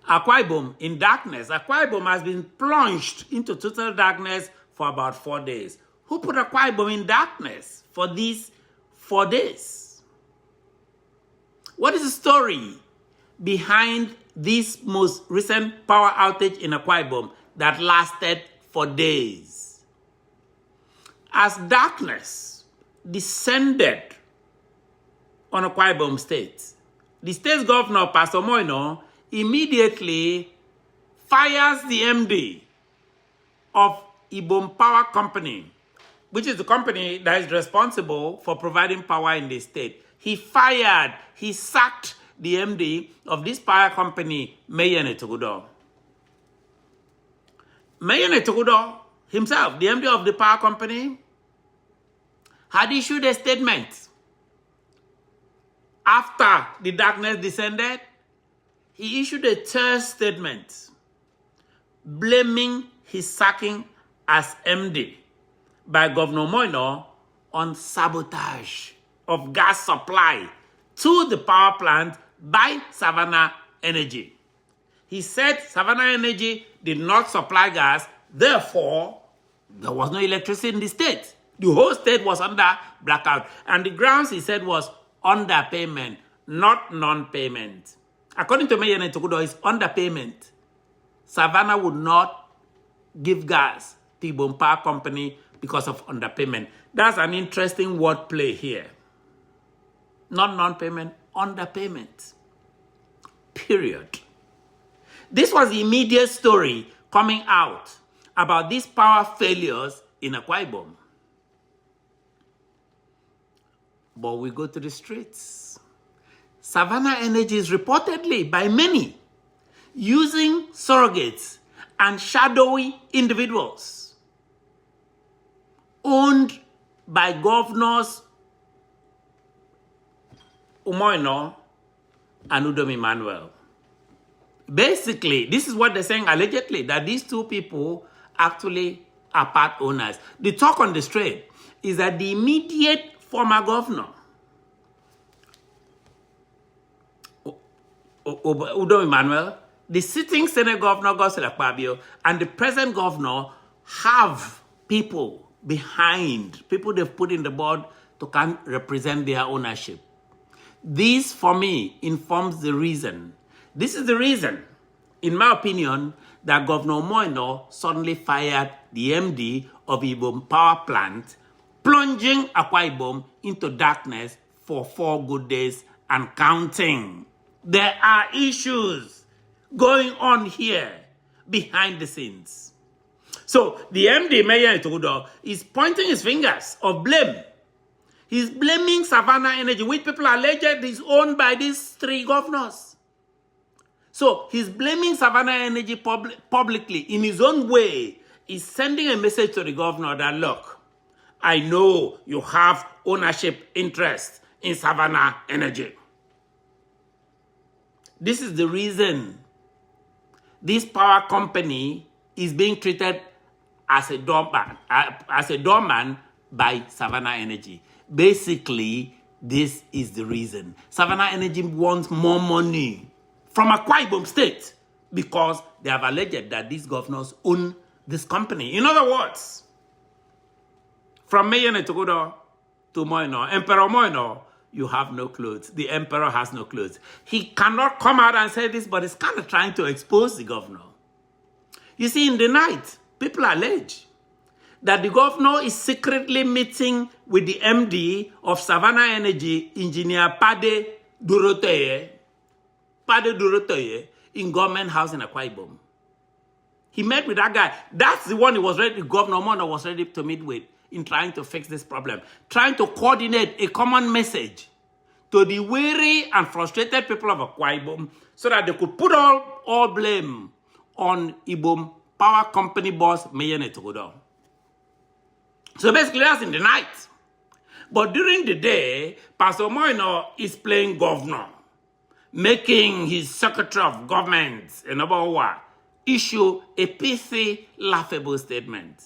Akwa Ibom in darkness. Akwa Ibom has been plunged into total darkness for about 4 days. Who put Akwa Ibom in darkness for these 4 days? What is the story behind this most recent power outage in Akwa Ibom that lasted for days? As darkness descended on Akwa Ibom State, the state governor, Pastor Moino, immediately fires the MD of Ibom Power Company, which is the company that is responsible for providing power in the state. He sacked the MD of this power company, Mayene Togudo. Mayene Togudo himself, the MD of the power company, had issued a statement after the darkness descended. He issued a third statement blaming his sacking as MD by Governor Moino on sabotage of gas supply to the power plant by SAVANNAH Energy. He said SAVANNAH Energy did not supply gas, therefore there was no electricity in the state. The whole state was under blackout. And the grounds, he said, was underpayment, not non-payment. According to Mayene Togudo, it's underpayment. SAVANNAH would not give gas to Ibom Power Company because of underpayment. That's an interesting wordplay here. Not non-payment, underpayment. Period. This was the immediate story coming out about these power failures in Akwa Ibom. But we go to the streets. SAVANNAH Energy is reportedly, by many, using surrogates and shadowy individuals owned by governors Umoino and Udom Emmanuel. Basically, this is what they're saying allegedly, that these two people actually are part owners. The talk on the street is that the immediate former governor, Udom Emmanuel, the sitting Senate governor, Godswill Akpabio, and the present governor have people behind, people they've put in the board to come represent their ownership. This, for me, informs the reason. This is the reason, in my opinion, that Governor Moino suddenly fired the MD of Ibom Power Plant, plunging Akwa Ibom into darkness for 4 good days and counting. There are issues going on here behind the scenes. So the MD, Mayene Togudo, is pointing his fingers of blame. He's blaming SAVANNAH Energy, which people alleged is owned by these 3 governors. So he's blaming SAVANNAH Energy publicly in his own way. He's sending a message to the governor that, look, I know you have ownership interest in SAVANNAH Energy. This is the reason this power company is being treated as a doorman by SAVANNAH Energy. Basically, this is the reason. SAVANNAH Energy wants more money from Akwa Ibom State because they have alleged that these governors own this company. In other words, from Mayene Togudo to Moino, Emperor Moino, you have no clothes. The emperor has no clothes. He cannot come out and say this, but he's kind of trying to expose the governor. You see, in the night, people allege that the governor is secretly meeting with the MD of SAVANNAH Energy, Engineer Pade Duroteye, in government house in Akwa Ibom. He met with that guy. That's the one he was ready, Governor Mono was ready to meet with in trying to fix this problem, trying to coordinate a common message to the weary and frustrated people of Akwa Ibom so that they could put all blame on Ibom Power Company boss, Mayene Togudo. So basically, that's in the night. But during the day, Pastor Moino is playing governor, making his secretary of government, issue a pithy, laughable statement,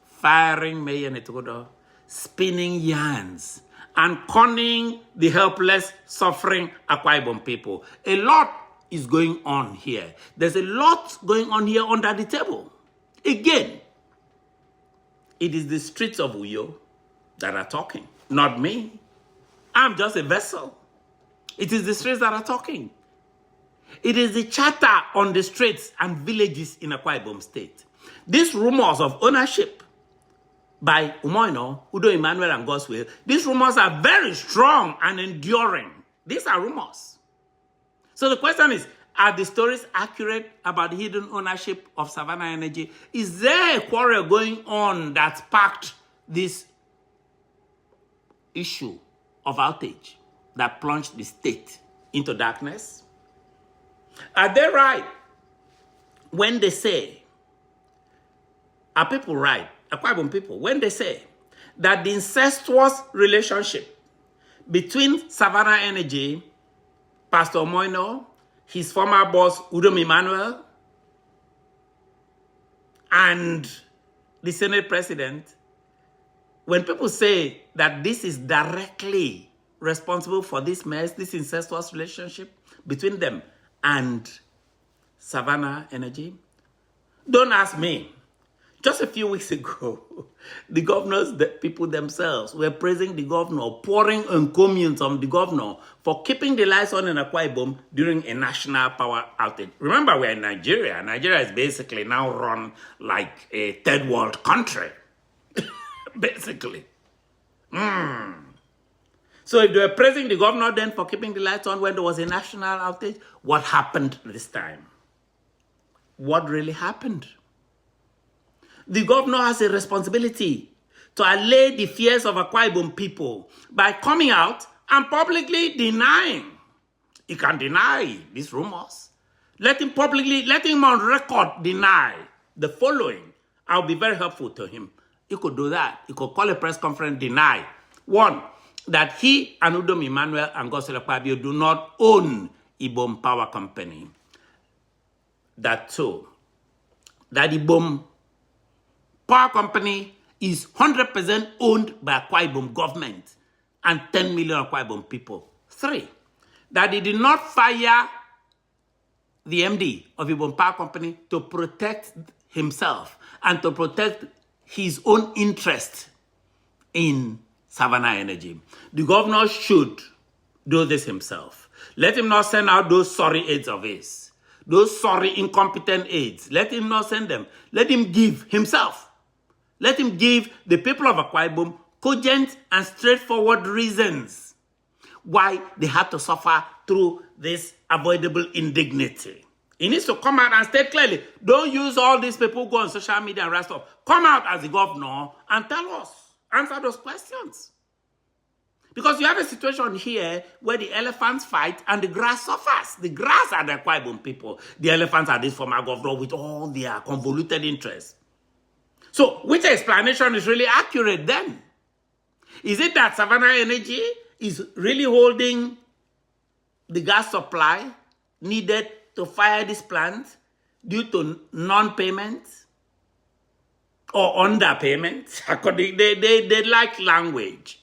firing Mayene Togudo, spinning yarns, and conning the helpless, suffering Akwa Ibom people. A lot is going on here. There's a lot going on here under the table. Again, it is the streets of Uyo that are talking, not me. I'm just a vessel. It is the streets that are talking. It is the chatter on the streets and villages in Akwa Ibom State. These rumors of ownership by Umoino, Udom, Emmanuel, and Goswell, these rumors are very strong and enduring. These are rumors. So the question is, are the stories accurate about the hidden ownership of Savannah Energy? Is there a quarrel going on that sparked this issue of outage that plunged the state into darkness? Are they right when they say, are people right, Akwa Ibom people, when they say that the incestuous relationship between Savannah Energy, Pastor Moino, his former boss, Udom Emmanuel, and the Senate president, when people say that this is directly responsible for this mess, this incestuous relationship between them and Savannah Energy, don't ask me. Just a few weeks ago, the governors, the people themselves, were praising the governor, pouring encomiums on the governor for keeping the lights on in Akwa Ibom during a national power outage. Remember, we're in Nigeria. Nigeria is basically now run like a third world country. Basically. So if they were praising the governor then for keeping the lights on when there was a national outage, what happened this time? What really happened? The governor has a responsibility to allay the fears of Akwa Ibom people by coming out and publicly denying. He can deny these rumors. Let him on record deny the following. I'll be very helpful to him. He could do that. He could call a press conference, deny. One, that he and Udom Emmanuel and Goswell do not own Ibom Power Company. That two, that Ibom Power Company is 100% owned by Akwa Ibom government and 10 million Akwa Ibom people. Three, that he did not fire the MD of Ibom Power Company to protect himself and to protect his own interest in Savannah Energy. The governor should do this himself. Let him not send out those sorry aides of his, those sorry incompetent aides. Let him not send them. Let him give himself. Let him give the people of Akwa Ibom cogent and straightforward reasons why they had to suffer through this avoidable indignity. He needs to come out and state clearly. Don't use all these people who go on social media and rest up. Come out as the governor and tell us. Answer those questions. Because you have a situation here where the elephants fight and the grass suffers. The grass are the Akwa Ibom people. The elephants are this former governor with all their convoluted interests. So, which explanation is really accurate then? Is it that Savannah Energy is really holding the gas supply needed to fire this plant due to non-payment or underpayment? According, they like language.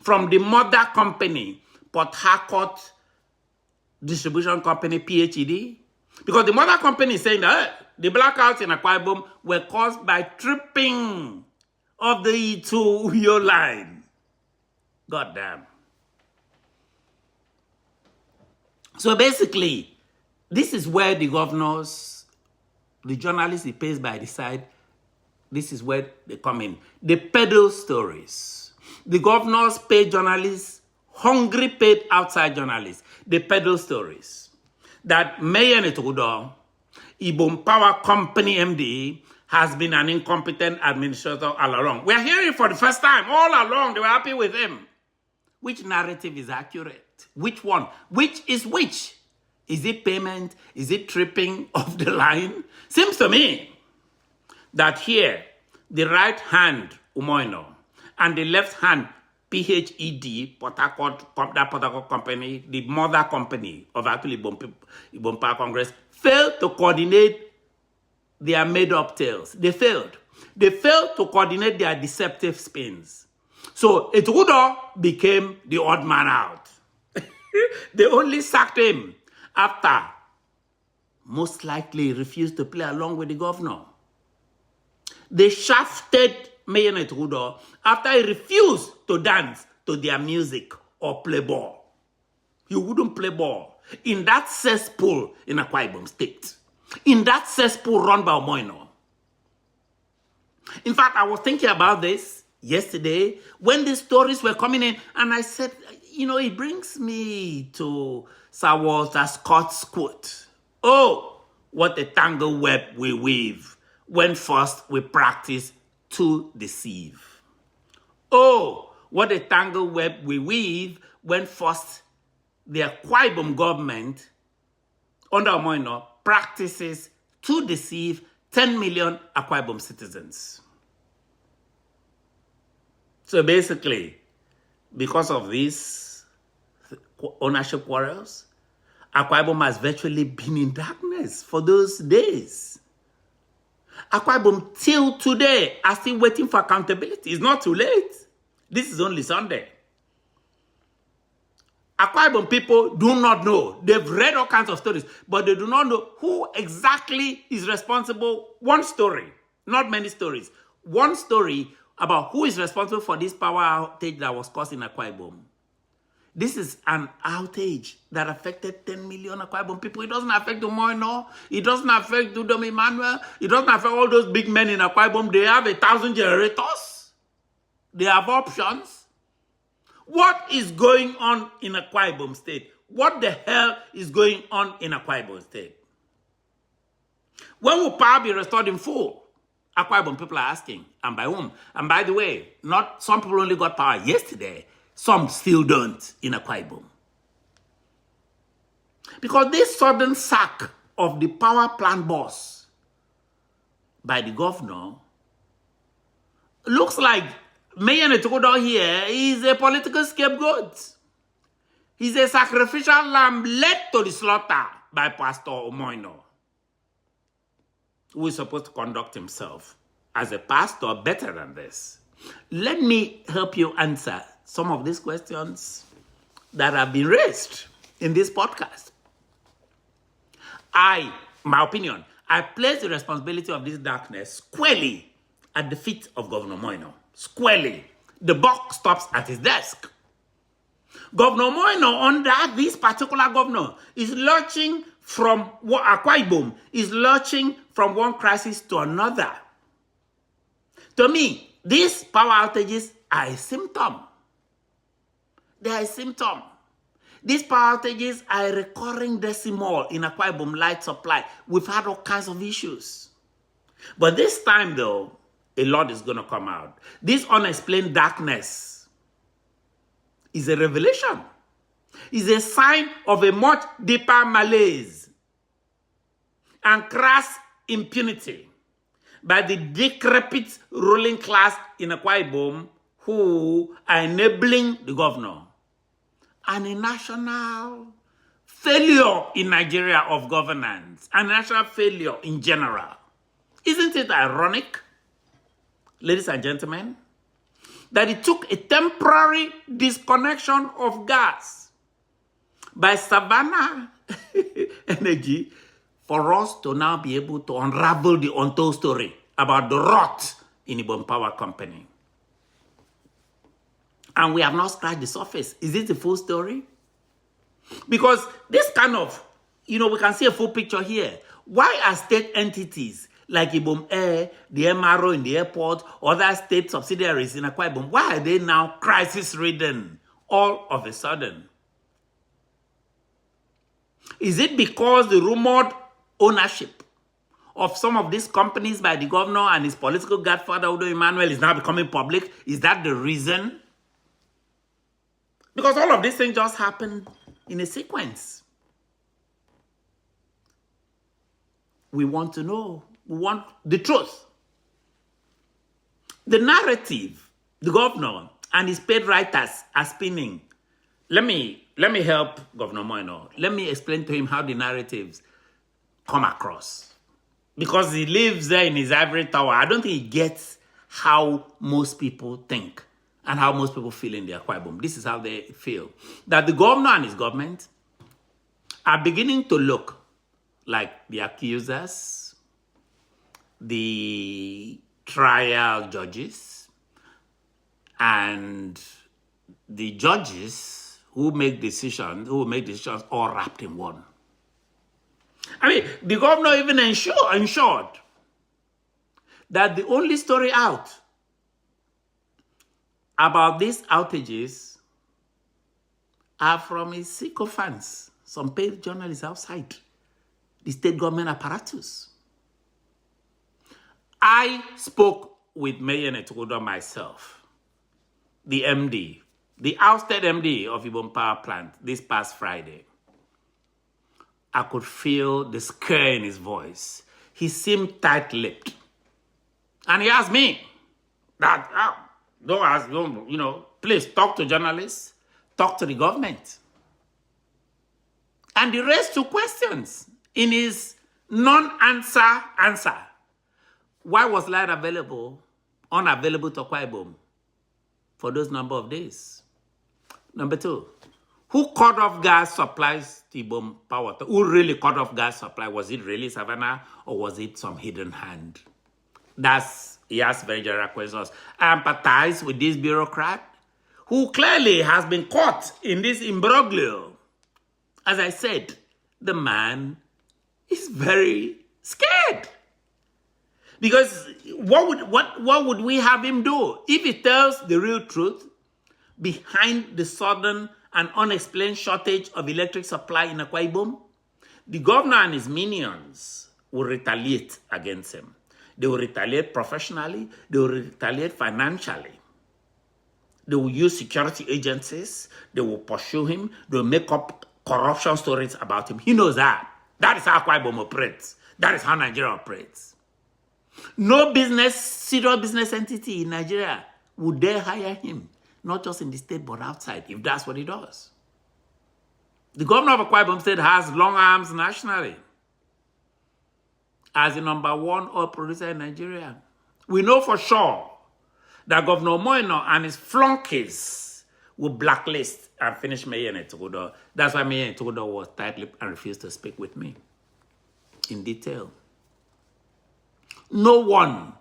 From the mother company, Port Harcourt Distribution Company, PHED. Because the mother company is saying that the blackouts in Akwa Ibom were caused by tripping of the E2 line. God damn. So basically, this is where the governors, the journalists he pays by the side, this is where they come in. They peddle stories. The governors pay journalists, hungry paid outside journalists. They peddle stories. That Mayor Udom, Ibom Power Company MD, has been an incompetent administrator all along. We're hearing for the first time, all along, they were happy with him. Which narrative is accurate? Which one? Which is which? Is it payment? Is it tripping of the line? Seems to me that here, the right hand, Umoino, and the left hand, PHED, Port Harcourt Company, the mother company of actually Ibom Power Congress, failed to coordinate their made-up tales. They failed. They failed to coordinate their deceptive spins. So Udom became the odd man out. They only sacked him after most likely refused to play along with the governor. They shafted Mayor Udom after he refused to dance to their music or play ball. He wouldn't play ball in that cesspool in Akwa Ibom State, in that cesspool run by Omoino. In fact, I was thinking about this yesterday when these stories were coming in, and I said, it brings me to Sir Walter Scott's quote. Oh, what a tangled web we weave when first we practice to deceive. Oh, what a tangled web we weave when first the Akwa Ibom government under Omoino practices to deceive 10 million Akwa Ibom citizens. So basically, because of these ownership quarrels, Akwa Ibom has virtually been in darkness for those days. Akwa Ibom till today are still waiting for accountability. It's not too late. This is only Sunday. Akwa Ibom people do not know. They've read all kinds of stories, but they do not know who exactly is responsible. One story, not many stories. One story about who is responsible for this power outage that was caused in Akwa Ibom. This is an outage that affected 10 million Akwa Ibom people. It doesn't affect Omoino. It doesn't affect Udom Emmanuel. It doesn't affect all those big men in Akwa Ibom. They have 1,000 generators. They have options. What is going on in Akwa Ibom State? What the hell is going on in Akwa Ibom State? When will power be restored in full? Akwa Ibom people are asking. And by whom? And by the way, not some people only got power yesterday. Some still don't in Akwa Ibom. Because this sudden sack of the power plant boss by the governor looks like Mayor Udom here is a political scapegoat. He's a sacrificial lamb led to the slaughter by Pastor Omoino, who is supposed to conduct himself as a pastor better than this. Let me help you answer some of these questions that have been raised in this podcast. My opinion, I place the responsibility of this darkness squarely at the feet of Governor Moino. Squarely. The buck stops at his desk. Governor Moino, under this particular governor, is lurching from Akwa Ibom, is lurching from one crisis to another. To me, these power outages are a symptom. They are a symptom. These power outages are a recurring decimal in Akwa Ibom light supply. We've had all kinds of issues. But this time, though, a lot is going to come out. This unexplained darkness is a revelation. Is a sign of a much deeper malaise and crass impunity by the decrepit ruling class in Akwa Ibom who are enabling the governor. And a national failure in Nigeria of governance, a national failure in general. Isn't it ironic, ladies and gentlemen, that it took a temporary disconnection of gas by SAVANNAH Energy for us to now be able to unravel the untold story about the rot in Ibom Power Company? And we have not scratched the surface. Is it the full story? Because this kind of, we can see a full picture here. Why are state entities like Ibom Air, the MRO in the airport, other state subsidiaries in Akwa Ibom, why are they now crisis-ridden all of a sudden? Is it because the rumored ownership of some of these companies by the governor and his political godfather, Udom Emmanuel, is now becoming public? Is that the reason? Because all of these things just happened in a sequence. We want to know. We want the truth. The narrative the governor and his paid writers are spinning. Let me help Governor Moino. Let me explain to him how the narratives come across. Because he lives there in his ivory tower. I don't think he gets how most people think and how most people feel in the Akwa Ibom. This is how they feel. That the governor and his government are beginning to look like the accusers, the trial judges, and the judges who make decisions, all wrapped in one. I mean, the governor even ensured that the only story out about these outages are from his sycophants, some paid journalists outside the state government apparatus. I spoke with Mayor Udom myself, the MD, the ousted MD of Ibom Power Plant this past Friday. I could feel the scare in his voice. He seemed tight-lipped. And he asked me that, please talk to journalists, talk to the government. And he raised two questions in his non-answer answer. Why was light unavailable to Akwa Ibom for those number of days? Number two, who cut off gas supplies to Ibom Power? Who really cut off gas supply? Was it really SAVANNAH or was it some hidden hand? He asked very general questions. I empathize with this bureaucrat who clearly has been caught in this imbroglio. As I said, the man is very scared. Because what would we have him do? If he tells the real truth behind the sudden and unexplained shortage of electric supply in Akwa Ibom, the governor and his minions will retaliate against him. They will retaliate professionally. They will retaliate financially. They will use security agencies. They will pursue him. They will make up corruption stories about him. He knows that. That is how Akwa Ibom operates. That is how Nigeria operates. No serious business entity in Nigeria would dare hire him, not just in the state, but outside, if that's what he does. The governor of Akwa Ibom State has long arms nationally as the #1 oil producer in Nigeria. We know for sure that Governor Moino and his flunkies will blacklist and finish Mayor Udom. That's why Mayor Udom was tight-lipped and refused to speak with me in detail. No one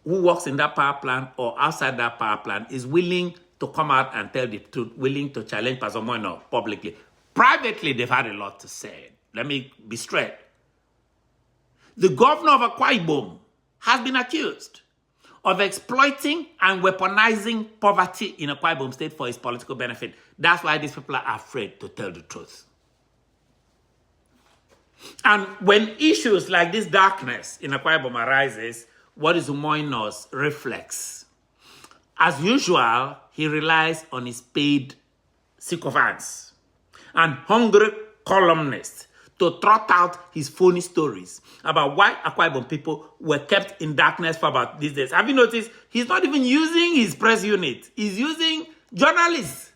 who works in that power plant or outside that power plant is willing to come out and tell the truth, willing to challenge Pastor Moino publicly. Privately, they've had a lot to say. Let me be straight. The governor of Akwa Ibom has been accused of exploiting and weaponizing poverty in Akwa Ibom State for his political benefit. That's why these people are afraid to tell the truth. And when issues like this darkness in Akwa Ibom arises, what is Moino's reflex? As usual, he relies on his paid sycophants and hungry columnists to trot out his phony stories about why Akwa Ibom people were kept in darkness for about these days. Have you noticed? He's not even using his press unit. He's using journalists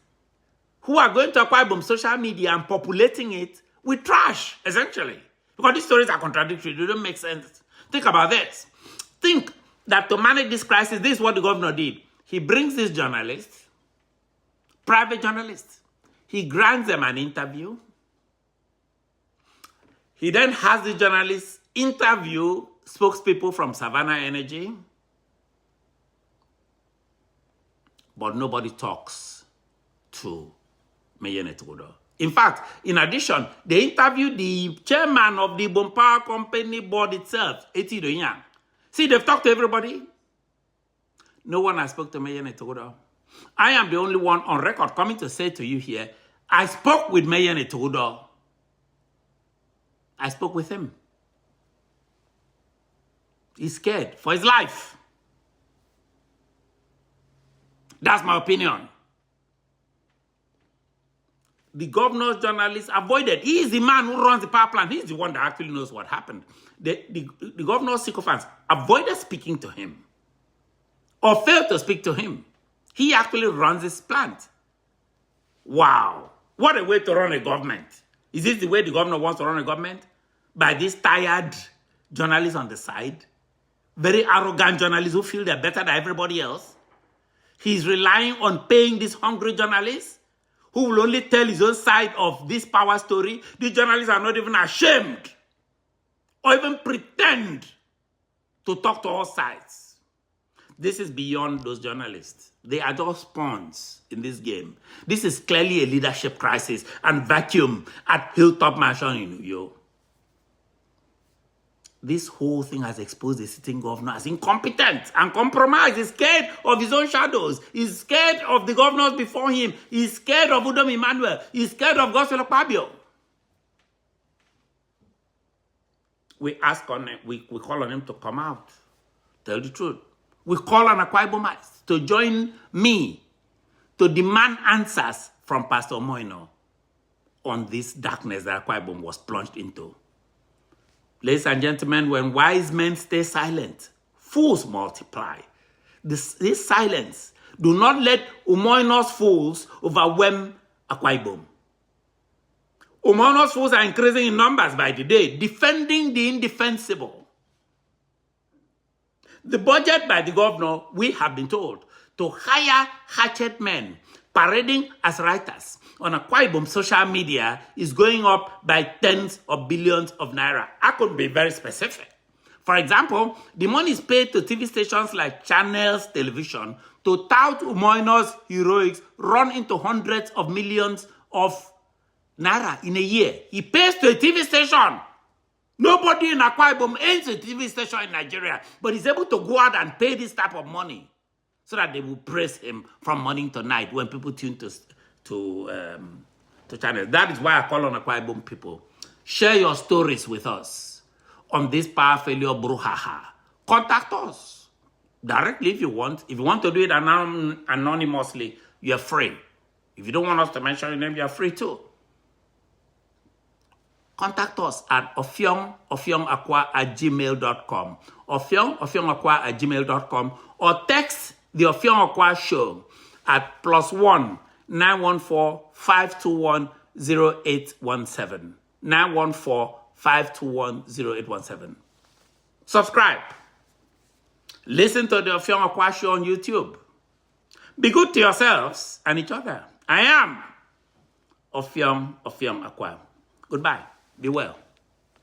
who are going to Akwa Ibom social media and populating it with trash, essentially. Because these stories are contradictory. They don't make sense. Think about this. Think that to manage this crisis, this is what the governor did. He brings these journalists, private journalists. He grants them an interview. He then has the journalists interview spokespeople from SAVANNAH Energy. But nobody talks to Mayor Udom. In fact, in addition, they interviewed the chairman of the Ibom Power Company board itself, Eti Doyan. See, they've talked to everybody. No one has spoken to Mayor Udom. I am the only one on record coming to say to you here, I spoke with Mayor Udom. I spoke with him. He's scared for his life. That's my opinion. The governor's journalists avoided. He is the man who runs the power plant. He's the one that actually knows what happened. The governor's sycophants avoided speaking to him or failed to speak to him. He actually runs this plant. Wow. What a way to run a government. Is this the way the governor wants to run a government? By these tired journalists on the side? Very arrogant journalists who feel they're better than everybody else? He's relying on paying these hungry journalists who will only tell his own side of this power story. These journalists are not even ashamed or even pretend to talk to all sides. This is beyond those journalists. They are just pawns in this game. This is clearly a leadership crisis and vacuum at Hilltop Mansion in New York. This whole thing has exposed the sitting governor as incompetent and compromised. He's scared of his own shadows. He's scared of the governors before him. He's scared of Udom Emmanuel. He's scared of Gospel Akwa. We ask on him, we call on him to come out, tell the truth. We call on Akwa Ibomites to join me to demand answers from Pastor Moino on this darkness that Akwa Ibom was plunged into. Ladies and gentlemen, when wise men stay silent, fools multiply. This silence, do not let Umoino's fools overwhelm Akwa Ibom. Umoino's fools are increasing in numbers by the day, defending the indefensible. The budget by the governor, we have been told, to hire hatchet men parading as writers on Akwa Ibom social media is going up by tens of billions of naira. I could be very specific. For example, the money is paid to TV stations like Channels Television to tout Umoino's heroics run into hundreds of millions of naira in a year. He pays to a TV station. Nobody in Akwa Ibom owns a TV station in Nigeria, but he's able to go out and pay this type of money so that they will praise him from morning to night when people tune to channels. That is why I call on Akwa Ibom people. Share your stories with us on this power failure brouhaha. Contact us directly if you want. If you want to do it anonymously, you're free. If you don't want us to mention your name, you're free too. Contact us at ofyongakwa@gmail.com. ofyongakwa@gmail.com, or text the Ofyong Akwa Show at +1 914 521 0817. 914 521 0817. Subscribe. Listen to the Ofyong Akwa Show on YouTube. Be good to yourselves and each other. I am Ofyong Akwa. Goodbye. Be well.